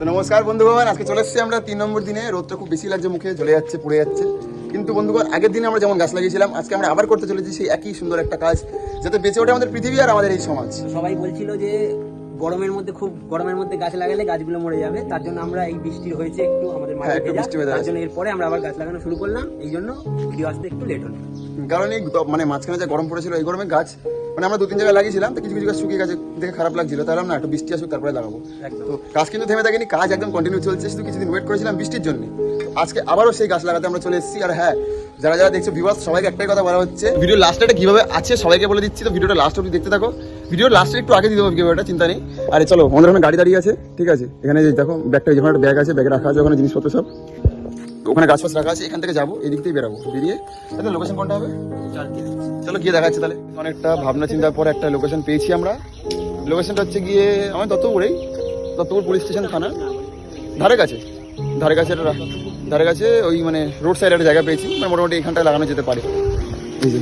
নমস্কার বন্ধুগণ, আজকে চলে এসেছি আমরা 3 নম্বর দিনে। রোদটা খুব বেশি লাগছে, মুখে জ্বলে যাচ্ছে, পুড়ে যাচ্ছে। কিন্তু বন্ধুগণ, আগের দিনে আমরা যেমন গাছ লাগিয়েছিলাম, আজকে আমরা আবার করতে চলেছি সেই একই সুন্দর একটা কাজ, যাতে বেঁচে ওঠে আমাদের পৃথিবী আর আমাদের এই সমাজ। সবাই বলছিল যে খুব গরমের মধ্যে গাছ লাগালে গাছগুলো মরে যাবে, তার জন্য আমরা এই বৃষ্টি হয়েছে একটু আমাদের মাঠে ভেজা, তার জন্য এরপরে আমরা আবার গাছ লাগানো শুরু করলাম। এই জন্য ভিডিও আসতে একটু লেট হলো, কারণ এই মানে মাঝখানে যে গরম পড়েছিল, এই গরমে গাছ মানে আমরা 2-3 জায়গায় লাগিয়েছিলাম, তো কিছু কিছু গাছ শুকিয়ে গেছে, দেখে খারাপ লাগছিল। তাহলে না একটু বৃষ্টি আসুক তারপরে লাগাবো। তো কাজ কিন্তু থেমে থাকেনি, কাজ একদম কন্টিনিউ চলছে। শুধু কিছুদিন ওয়েট করেছিলাম বৃষ্টির জন্য। আজকে আবারও সেই গাছ লাগাতে আমরা চলে এসেছি। আর হ্যাঁ, যারা যারা দেখছো ভিউয়ার্স, সবাইকে একটাই কথা বলা হচ্ছে, ভিডিও লাস্টে কিভাবে আছে সবাইকে বলে দিচ্ছি। তো ভিডিওটা লাস্ট অবধি দেখতে থাকো। ভিডিওর লাস্টে একটু আগে দিয়ে দেবো ভিডিওটা, চিন্তা নেই। আরে চলো, আমাদের ওখানে গাড়ি দাঁড়িয়ে আছে, ঠিক আছে? এখানে দেখো ব্যাগটা, যেখানে একটা ব্যাগ আছে, ব্যাগে রাখা আছে ওখানে জিনিসপত্র সব। ওখানে গাছ ফাছ রাখা আছে। এখান থেকে যাবো, এই দিক থেকে বেরাবো। বেরিয়ে তাহলে লোকেশন কোনটা হবে? চলো গিয়ে দেখাচ্ছে। তাহলে অনেকটা ভাবনা চিন্তার পর একটা লোকেশন পেয়েছি আমরা। লোকেশনটা হচ্ছে গিয়ে আমার দত্তপুর পুলিশ স্টেশন থানা ধারে কাছে ওই মানে রোড সাইড একটা জায়গা পেয়েছি। মানে মোটামুটি এখানটায় লাগানো যেতে পারে। এই যে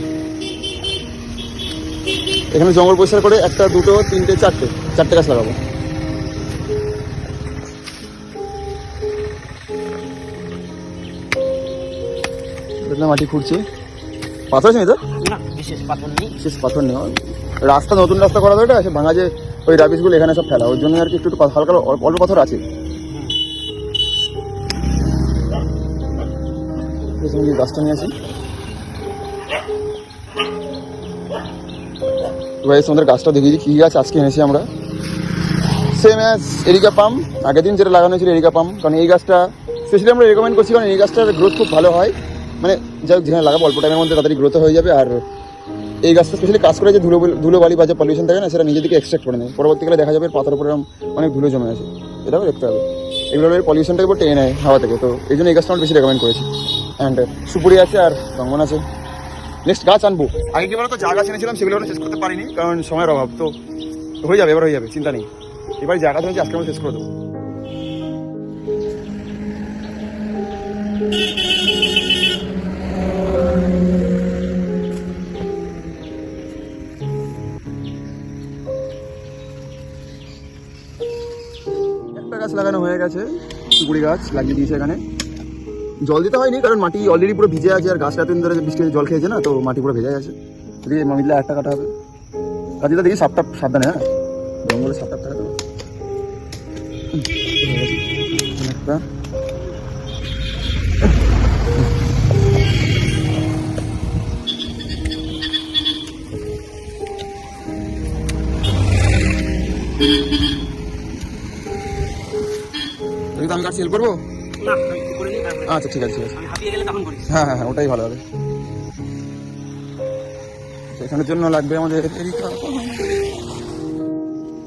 এখানে জঙ্গল পরিষ্কার করে 1, 2, 3, 4টে গাছ লাগাবো। মাটি খুঁড়ছি, পাথর আছে তো? বিশেষ পাথর নেই। রাস্তা, নতুন রাস্তা করা দরকার আছে। ভাঙা যে ওই রাবিশগুলো এখানে সব ফেলা, ওর জন্য আর কি একটু হালকা অল্প পাথর আছে। গাছটা নিয়ে আসি। আমাদের গাছটা দেখিয়েছি কি গাছ আজকে এনেছি আমরা। সেম অ্যাজ এরিকা পাম, আগের দিন যেটা লাগানো ছিল এরিকা পাম। কারণ এই গাছটা স্পেশালি আমরা রেকমেন্ড করছি, কারণ এই গাছটার গ্রোথ খুব ভালো হয়। মানে যাই যেখানে লাগাবো অল্প টাইমের মধ্যে তাড়াতাড়ি গ্রোথ হয়ে যাবে। আর এই গাছটা স্পেশালি কাজ করে যে ধুলো বালি বা যে পলিউশন থাকে না, সেটা নিজে থেকে এক্সট্রাক্ট করে নেয়। পরবর্তীকালে দেখা যাবে পাতার উপরে অনেক ধুলো জমে আছে, এটাও দেখতে হবে। এগুলো পলিউশনটাকে উপর টেনে নেয় হাওয়া থেকে। তো এই জন্য এই গাছটা আমরা বেশি রেকমেন্ড করেছি। অ্যান্ড সুপুরি আছে আর রঙ্গন আছে। নেক্সট গাছ আনবো। আগে কি বলতো, যা গাছ এনেছিলাম সেগুলো আমরা শেষ করতে পারিনি, কারণ সময়ের অভাব। তো হয়ে যাবে, এবার হয়ে যাবে, চিন্তা নেই। এবার জায়গা ধরেছি, আজকে আমরা শেষ করে দেবো। একটা গাছ লাগানো হয়ে গেছে, সুপুরি গাছ লাগিয়ে দিয়েছে। এখানে জল দিতে হয়নি, কারণ মাটি অলরেডি পুরো ভিজে আছে। আর গাছটা এতদিন ধরে বৃষ্টিতে জল খেয়েছে না, তো মাটি পুরো ভেজে গেছে। যদি মামিলে একটা কাটা হবে, কাজটা দেখি সাপটাপ সাবধানে। হ্যাঁ, জঙ্গলে সাপটাপ থাকে তো। একটা আমি কাজ সেল করবো। আচ্ছা ঠিক আছে, হ্যাঁ, ওটাই ভালো হবে। এখানের জন্য লাগবে আমাদের।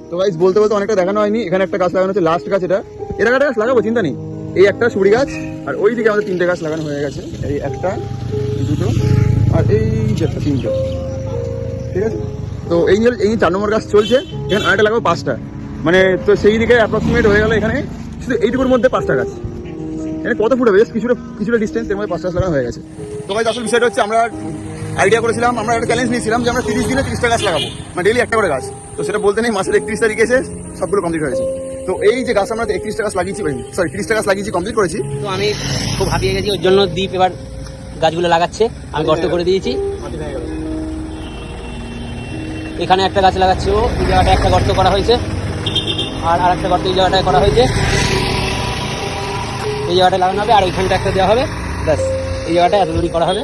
তো গাইস, বলতে অনেকটা দেখানো হয়নি। এখানে একটা গাছ লাগানো হচ্ছে, লাস্ট গাছ এটা। এর একটা গাছ লাগাবো, চিন্তা নেই। এই একটা সুপুরি গাছ, আর ওই দিকে আমাদের 3টে গাছ লাগানো হয়ে গেছে। এই 1, 2 আর এই যে 3টে, ঠিক আছে? তো এই 4 নম্বর গাছ চলছে। এখানে আরেকটা লাগাবো 5টা। মানে তো সেই দিকে অ্যাপ্রক্সিমেট হয়ে গেল। এখানে শুধু এইটুকুর মধ্যে 5টা গাছ। এখানে কত ফুট হবে? কিছুটা ডিস্টেন্স, এর মধ্যে 5টা গাছ লাগানো হয়ে গেছে। তো গাইস, আসল বিষয়টা হচ্ছে, আমরা আইডিয়া করেছিলাম, আমরা একটা চ্যালেঞ্জ নিয়েছিলাম যে আমরা 30 দিনে 30টা গাছ লাগাবো, মানে ডেইলি একটা করে গাছ। তো সেটা বলতে নেই, মাসের 31 তারিখ এসে সবগুলো কমপ্লিট হয়েছে। তো এই যে গাছ আমরা 31টা গাছ লাগিয়েছি, 30টা গাছ লাগিয়েছি, কমপ্লিট করেছি। তো আমি খুব হাঁপিয়ে গেছি, ওর জন্য দীপ এবার গাছগুলো লাগাচ্ছে। আমি গর্ত করে দিয়েছি, এখানে একটা গাছ লাগাচ্ছে ও। এই জায়গাটায় একটা গর্ত করা হয়েছে, আর একটা গর্ত এই জায়গাটায় করা হয়েছে। এই জায়গাটায় লাগানো হবে, আর ওইখানটা একটা দেওয়া হবে। ব্যাস, এই জায়গাটা এত দূরই করা হবে।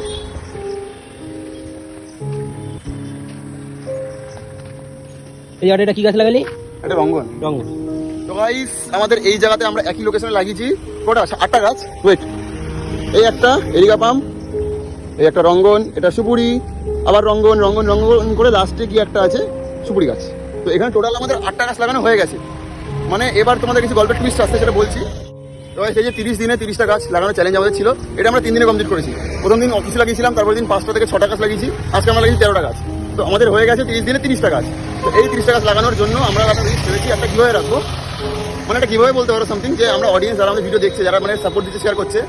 এই জায়গাটা কি গাছ লাগালি? এটা রঙ্গন। তো গাইস, আমাদের এই জায়গাতে আমরা একই লোকেশনে লাগিয়েছি কটা? 8টা গাছ। ওয়েট, এই একটা এরিকা পাম, এই একটা রঙ্গন, এটা সুপুরি, আবার রঙ্গন করে লাস্টে কি একটা আছে সুপুরি গাছ। তো এখানে টোটাল আমাদের 8টা গাছ লাগানো হয়ে গেছে। মানে এবার তোমাদের কিছু গল্পের টুইস্ট আসছে, সেটা বলছি। তো সেই যে 30 দিনে 30টা গাছ লাগানোর চ্যালেঞ্জ আমাদের ছিল, এটা আমরা 3 দিনে কমপ্লিট করেছি। প্রথম দিন অফিসে লাগিয়েছিলাম, তারপর দিন 5টা থেকে 6টা গাছ লাগিয়েছি। আজকে আমরা লাগিয়েছি 13টা গাছ। তো আমাদের হয়ে গেছে 30 দিনে 30টা গাছ। তো এই 30টা গাছ লাগানোর জন্য আমরা ভেবেছি একটা কীভাবে রাখবো, মানে একটা কীভাবে বলতে পারো সামথিং, যে আমরা অডিয়েন্স যারা আমাদের ভিডিও দেখছে, যারা মানে সাপোর্ট দিতে শেয়ার করছে,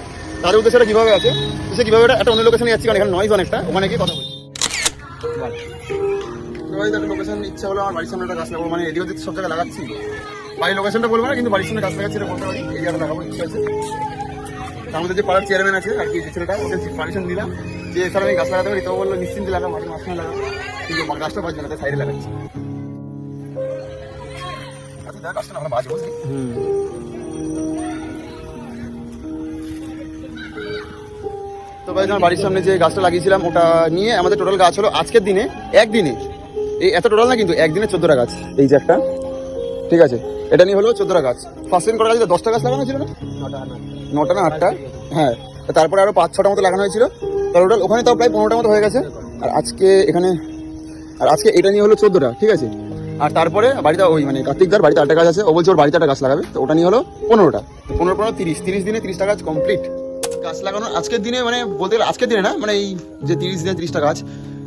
তাদের উদ্দেশ্যে এটা কীভাবে আছে। তো সে কীভাবে একটা অন্য লোকেশনে যাচ্ছি, কারণ এখানে নয়েজ অনেকটা, ওখানে গিয়ে কথা বলছি। লোকেশন ইচ্ছা হলো আমার বাড়ির সামনে একটা গাছ লাগাবো, মানে এদিকে সব জায়গায় লাগাচ্ছি। বাড়ির লোকেশনটা বলবো না, কিন্তু বাড়ির সামনে গাছ লাগাচ্ছি এটা বলতে পারি। এই জায়গাটা লাগাবো ইচ্ছা আছে। আমাদের যে পাড়ার চেয়ারম্যান আছে আর কি, যে ছেলেটা, ওকে পারমিশন দিলাম যে স্যার আমি গাছ লাগাতে পারি, তো বললো নিশ্চিন্তে লাগা, মাটির মাঝখানে লাগা, কিন্তু গাছটা বাজবে না, সাইডে লাগাচ্ছি। আচ্ছা দেখ গাছটা আমরা বাজবো। তো ভাই আমার বাড়ির সামনে যে গাছটা লাগিয়েছিলাম ওটা নিয়ে আমাদের টোটাল গাছ হলো আজকের দিনে একদিনে, এই এত টোটাল না কিন্তু একদিনে 14টা গাছ। এই যে একটা, ঠিক আছে, এটা নিয়ে হলো 14টা গাছ। ফার্স্ট দিন করা গেছে 10টা গাছ লাগানো ছিল না, 9টা না 8টা, হ্যাঁ। তারপরে আরো 5-6টা মতো লাগানো হয়েছিল, টোটাল ওখানে তাও প্রায় 15টা মতো হয়ে গেছে। আর আজকে এখানে, আর আজকে এটা নিয়ে হলো 14টা, ঠিক আছে। আর তারপরে বাড়িতে ওই মানে কার্তিকদার বাড়িতে 8টা গাছ আছে, ও বলছে ওর বাড়িতে একটা গাছ লাগাবে, তো ওটা নিয়ে হলো 15টা। 15 30 দিনে 30টা গাছ কমপ্লিট। গাছ লাগানো আজকের দিনে মানে বলতে গেলে আজকের দিনে না, মানে এই যে 30 দিনে 30টা গাছ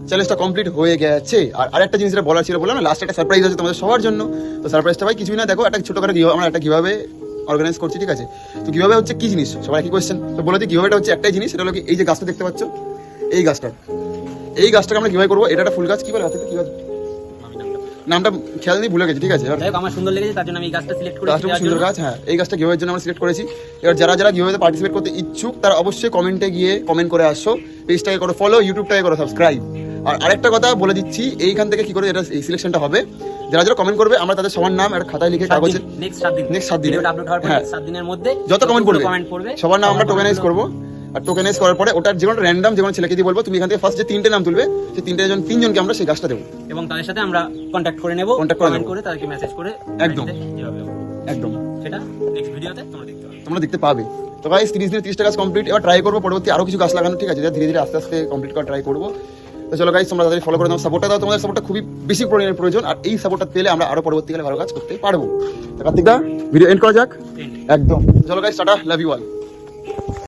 চ্যালেঞ্জটা কমপ্লিট হয়ে গেছে। আর আরেকটা জিনিস যেটা বলার ছিল, বললাম না লাস্ট একটা সারপ্রাইজ আছে তোমাদের সবার জন্য। তো সারপ্রাইজটা ভাই কিছুই না, দেখো একটা ছোট করে আমরা একটা কিভাবে অর্গানাইজ করছি, ঠিক আছে। তো কিভাবে হচ্ছে কি জিনিস, সবাই কি কোয়েশ্চেন, তো বলে দিই কিভাবে হচ্ছে একটাই জিনিস, সেটা হলো কি এই যে গাছটা দেখতে পাচ্ছ, এই গাছটাকে আমরা কিভাবে করবো, এটা একটা ফুল গাছ, কি বলে কি গাছ নামটা খেয়াল নেই, ভুলে গেছি, ঠিক আছে। আমার সুন্দর লেগেছে, তার জন্য আমি এই গাছটা সিলেক্ট করেছি। গাছটা সুন্দর গাছ, হ্যাঁ। এই গাছটা গিভওয়ের জন্য আমরা সিলেক্ট করেছি। এবার যারা যারা গিভওয়েতে পার্টিসিপেট করতে ইচ্ছুক তারা অবশ্যই কমেন্টে গিয়ে কমেন্ট করে আসো, পেজটাকে করো ফলো, ইউটিউবটাকে করো সাবস্ক্রাইব। আর আরেকটা কথা বলে দিচ্ছি, এইখান থেকে কি করে এটা এই সিলেকশনটা হবে, যারা যারা কমেন্ট করবে আমরা তাদের সবার নাম একটা খাতায় লিখে কাগজে নেক্সট 7 দিন আপলোড হওয়ার পরে 7 দিনের মধ্যে যত কমেন্ট করবে সবার নাম আমরা টোকেনাইজ করবো। আর টোকেনাইজ করার পরে ওটার যে কোনো র্যান্ডম যে কোনো ছেলেকে দিয়ে বলবো তুমি এখান থেকে ফার্স্ট যে 3টে নাম তুলবে, সেই 3জনকে আমরা সেই গাছটা দেবো, এবং তাদের সাথে আমরা কন্ট্যাক্ট করে নেব, কমেন্ট করে তাদেরকে মেসেজ করে একদম সেটা নেক্সট ভিডিওতে তোমরা দেখতে পাবে। তো গাইস 30 দিনে 30টা গাছ কমপ্লিট। এবার ট্রাই করবো পরবর্তী আরো কিছু গাছ লাগানো, ঠিক আছে, ধীরে ধীরে আস্তে আস্তে কমপ্লিট করা ট্রাই করবো। তো চলো গাইস তোমরা তাদের ফলো করে দাও, সাপোর্টটা দাও, তোমাদের সাপোর্টটা খুবই বেশি পরিমাণে প্রয়োজন। আর এই সাপোর্টটা পেলে আমরা আরো পরবর্তীকালে ভালো কাজ করতে পারবো। কার্তিকদা ভিডিও এন্ড করা যাক একদম। চলো guys tata, love you all.